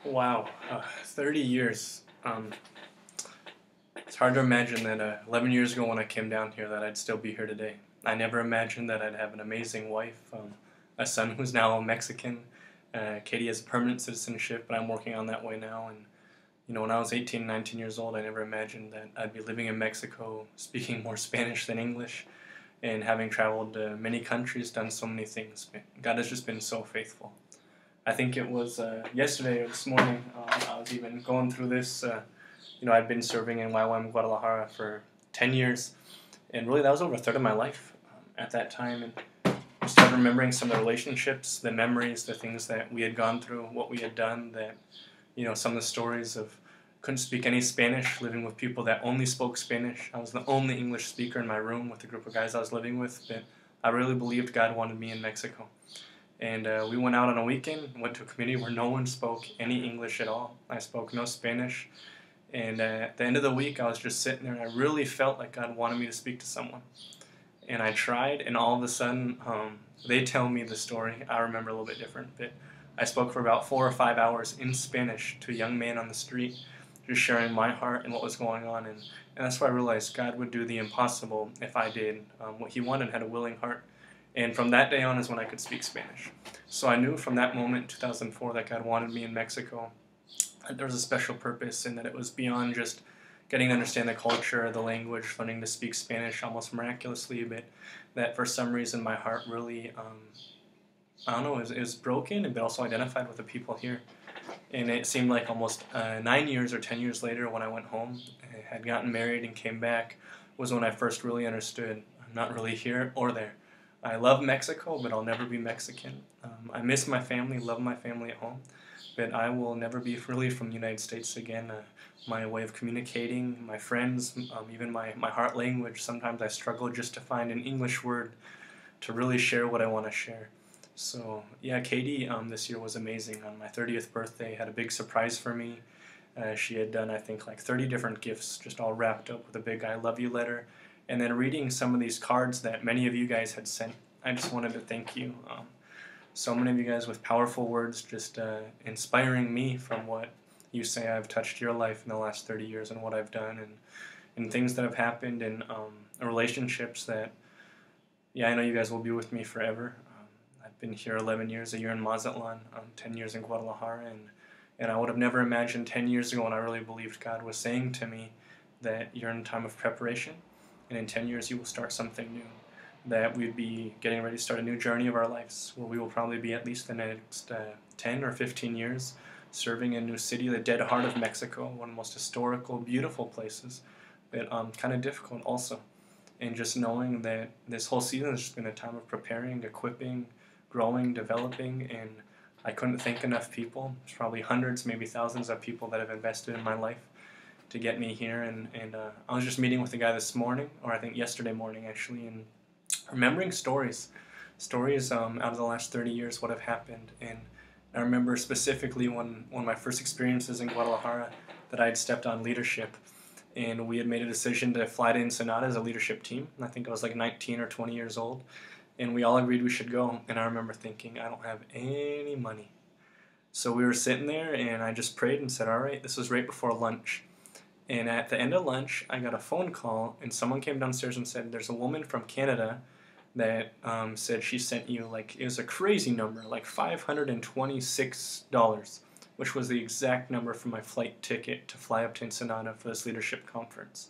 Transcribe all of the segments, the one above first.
Wow, 30 years. It's hard to imagine that 11 years ago when I came down here that I'd still be here today. I never imagined that I'd have an amazing wife, a son who's now Mexican. Katie has permanent citizenship, but I'm working on that way now. And when I was 18, 19 years old, I never imagined that I'd be living in Mexico, speaking more Spanish than English, and having traveled to many countries, done so many things. God has just been so faithful. I think it was yesterday or this morning. I was even going through this. I'd been serving in YWAM Guadalajara for 10 years, and really that was over a third of my life at that time. And I started remembering some of the relationships, the memories, the things that we had gone through, what we had done. That some of the stories of couldn't speak any Spanish, living with people that only spoke Spanish. I was the only English speaker in my room with the group of guys I was living with. But I really believed God wanted me in Mexico. And we went out on a weekend, went to a community where no one spoke any English at all. I spoke no Spanish. And at the end of the week, I was just sitting there, and I really felt like God wanted me to speak to someone. And I tried, and all of a sudden, they tell me the story. I remember a little bit different. But I spoke for about 4 or 5 hours in Spanish to a young man on the street, just sharing my heart and what was going on. And that's why I realized God would do the impossible if I did what He wanted, had a willing heart. And from that day on is when I could speak Spanish. So I knew from that moment in 2004 that God wanted me in Mexico. That there was a special purpose, and that it was beyond just getting to understand the culture, the language, learning to speak Spanish almost miraculously, but that for some reason my heart really, I don't know, it was broken, but also identified with the people here. And it seemed like almost 9 years or 10 years later when I went home, I had gotten married and came back, was when I first really understood I'm not really here or there. I love Mexico, but I'll never be Mexican. I miss my family, love my family at home, but I will never be really from the United States again. My way of communicating, my friends, even my heart language, sometimes I struggle just to find an English word to really share what I want to share. So yeah, Katie this year was amazing. On my 30th birthday, had a big surprise for me. She had done, I think, like 30 different gifts, just all wrapped up with a big I love you letter. And then reading some of these cards that many of you guys had sent, I just wanted to thank you. So many of you guys with powerful words, just inspiring me from what you say I've touched your life in the last 30 years and what I've done, and things that have happened, and relationships that, yeah, I know you guys will be with me forever. I've been here 11 years, a year in Mazatlan, 10 years in Guadalajara, and I would have never imagined 10 years ago when I really believed God was saying to me that you're in a time of preparation, and in 10 years you will start something new. That we'd be getting ready to start a new journey of our lives, where we will probably be at least the next 10 or 15 years serving in a new city, the dead heart of Mexico, one of the most historical, beautiful places, but kind of difficult also. And just knowing that this whole season has just been a time of preparing, equipping, growing, developing, and I couldn't thank enough people. There's probably hundreds, maybe thousands of people that have invested in my life to get me here. And I was just meeting with a guy this morning, or I think yesterday morning actually, and remembering stories out of the last 30 years, what have happened. And I remember specifically one of my first experiences in Guadalajara that I had stepped on leadership, and we had made a decision to fly to Ensenada as a leadership team. I think I was like 19 or 20 years old, and we all agreed we should go. And I remember thinking, I don't have any money. So we were sitting there, and I just prayed and said, all right, this was right before lunch. And at the end of lunch, I got a phone call, and someone came downstairs and said, there's a woman from Canada that said she sent you, like, it was a crazy number, like $526, which was the exact number for my flight ticket to fly up to Ensenada for this leadership conference.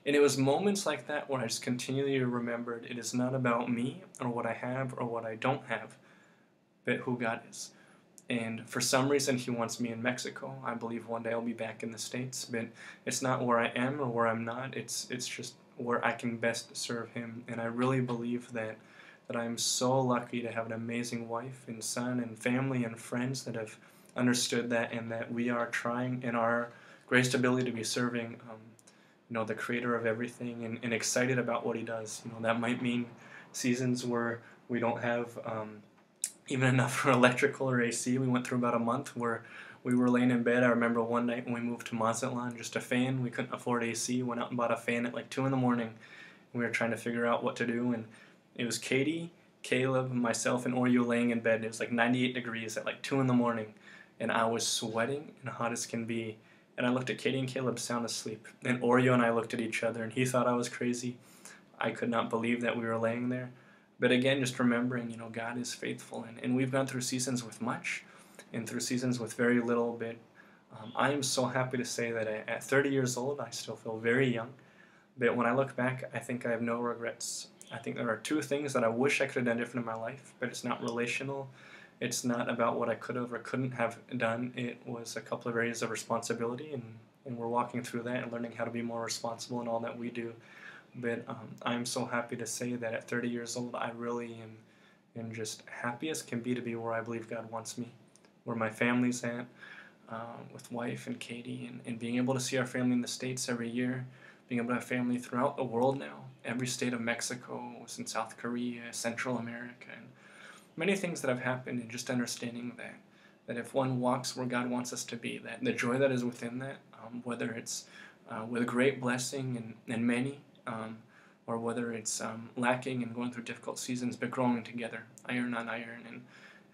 And it was moments like that where I just continually remembered it is not about me or what I have or what I don't have, but who God is. And for some reason, He wants me in Mexico. I believe one day I'll be back in the States, but it's not where I am or where I'm not. It's just where I can best serve Him. And I really believe that I'm so lucky to have an amazing wife and son and family and friends that have understood that, and that we are trying in our greatest ability to be serving the creator of everything, and excited about what He does. That might mean seasons where we don't have even enough for electrical or AC. We went through about a month where we were laying in bed. I remember one night when we moved to Mazatlan, just a fan. We couldn't afford AC. Went out and bought a fan at like 2 in the morning. We were trying to figure out what to do, and it was Katie, Caleb, myself, and Oreo laying in bed. It was like 98 degrees at like 2 in the morning, and I was sweating and hot as can be. And I looked at Katie and Caleb sound asleep. And Oreo and I looked at each other, and he thought I was crazy. I could not believe that we were laying there. But again, just remembering, God is faithful. And we've gone through seasons with much and through seasons with very little. But I am so happy to say that at 30 years old, I still feel very young. But when I look back, I think I have no regrets. I think there are two things that I wish I could have done different in my life, but it's not relational. It's not about what I could have or couldn't have done. It was a couple of areas of responsibility, and we're walking through that and learning how to be more responsible in all that we do. But I'm so happy to say that at 30 years old, I really am just happy as can be to be where I believe God wants me, where my family's at, with wife and Katie, and being able to see our family in the States every year, being able to have family throughout the world now, every state of Mexico, in South Korea, Central America, and many things that have happened, and just understanding that if one walks where God wants us to be, that the joy that is within that, whether it's with great blessing and many, or whether it's lacking and going through difficult seasons, but growing together, iron on iron,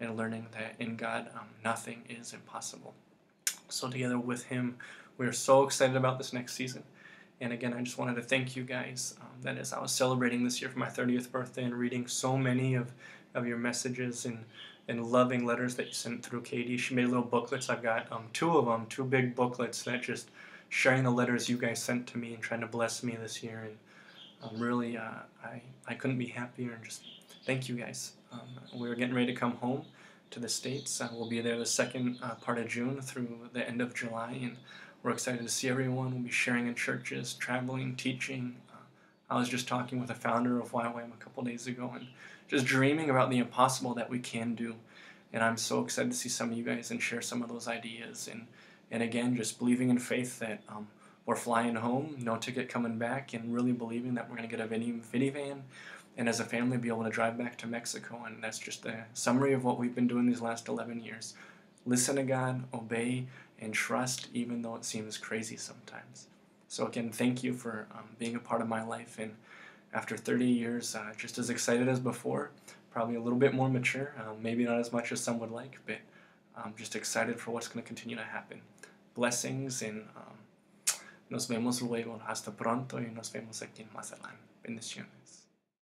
and learning that in God nothing is impossible. So together with Him, we're so excited about this next season. And again, I just wanted to thank you guys. That as I was celebrating this year for my 30th birthday and reading so many of your messages and loving letters that you sent through Katie. She made little booklets. I've got two of them, two big booklets that just sharing the letters you guys sent to me and trying to bless me this year. And really, I couldn't be happier, and just thank you guys. We're getting ready to come home to the States. We'll be there the second part of June through the end of July, and we're excited to see everyone. We'll be sharing in churches, traveling, teaching. I was just talking with the founder of YWAM a couple days ago, and just dreaming about the impossible that we can do. And I'm so excited to see some of you guys and share some of those ideas. And again, just believing in faith that we're flying home, no ticket coming back, and really believing that we're going to get a minivan and as a family be able to drive back to Mexico. And that's just a summary of what we've been doing these last 11 years. Listen to God, obey, and trust, even though it seems crazy sometimes. So again, thank you for being a part of my life. And after 30 years, just as excited as before, probably a little bit more mature, maybe not as much as some would like, but just excited for what's going to continue to happen. Blessings, and nos vemos luego. Hasta pronto, y nos vemos aquí en Mazatlán. Bendiciones.